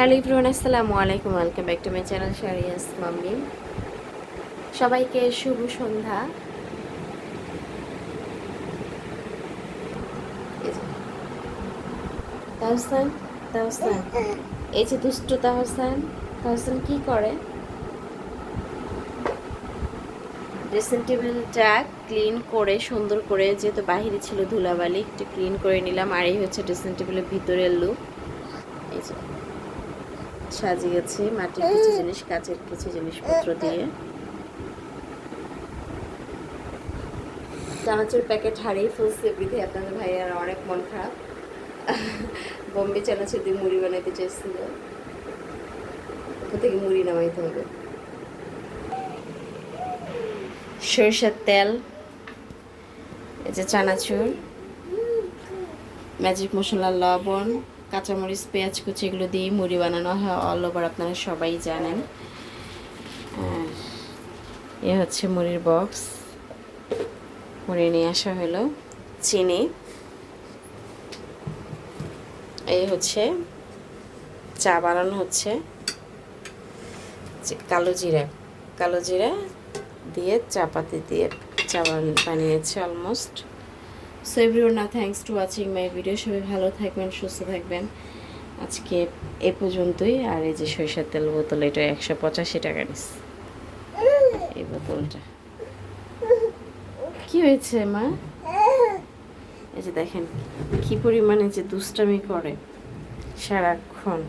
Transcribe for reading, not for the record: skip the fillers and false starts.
Hello everyone, আসসালামু আলাইকুম। Welcome back to my channel Shariyas mummy. সবাইকে শুভ সন্ধ্যা। তাহসান, তাহসান, এই যে দুষ্টু তাহসান। তাহসান কি করে? ড্রেসিং টেবিলটা ক্লিন করে সুন্দর করে, যেহেতু বাহিরে ছিল ধুলাবালি, একটু ক্লিন করে নিলাম। আর এই হচ্ছে ড্রেসিং টেবিলের ভিতরের লুক। এই যে সাজিয়েছি মাটির কিছু জিনিস, কাচের কিছু জিনিসপত্র দিয়ে। চানাচুর প্যাকেট হারিয়ে ফেলছে, বৃদ্ধি আপনাদের ভাইয়ার অনেক মন খারাপ। বোম্বে চানাচুর দিয়ে মুড়ি বানাইতে চাইছিল, ওখান থেকে মুড়ি নামাইতে হবে। সরিষার তেল, এই যে চানাচুর, ম্যাজিক মশলা, লবণ, কাঁচামরিচ, পেঁয়াজ কুচি, এগুলো দিয়ে মুড়ি বানানো হয় অল ওভার, আপনারা সবাই জানেন। এ হচ্ছে মুড়ির বক্স, মুড়ি নিয়ে আসা হলো। চিনি, এই হচ্ছে চা বানানো হচ্ছে। কালো জিরা, কালো জিরা দিয়ে চাপাতি দিয়ে চা বানিয়েছে almost. So everyone, thanks to watching my video. সবাই ভালো থাকবেন, সুস্থ থাকবেন। আজকে এ পর্যন্তই। আর এই যে সরিষার তেল বোতল, এটা 185 টাকা নিচ্ছে এই বোতলটা। কি হয়েছে মা? এই যে দেখেন কি পরিমাণে যে দুষ্টামি করে সারাক্ষণ।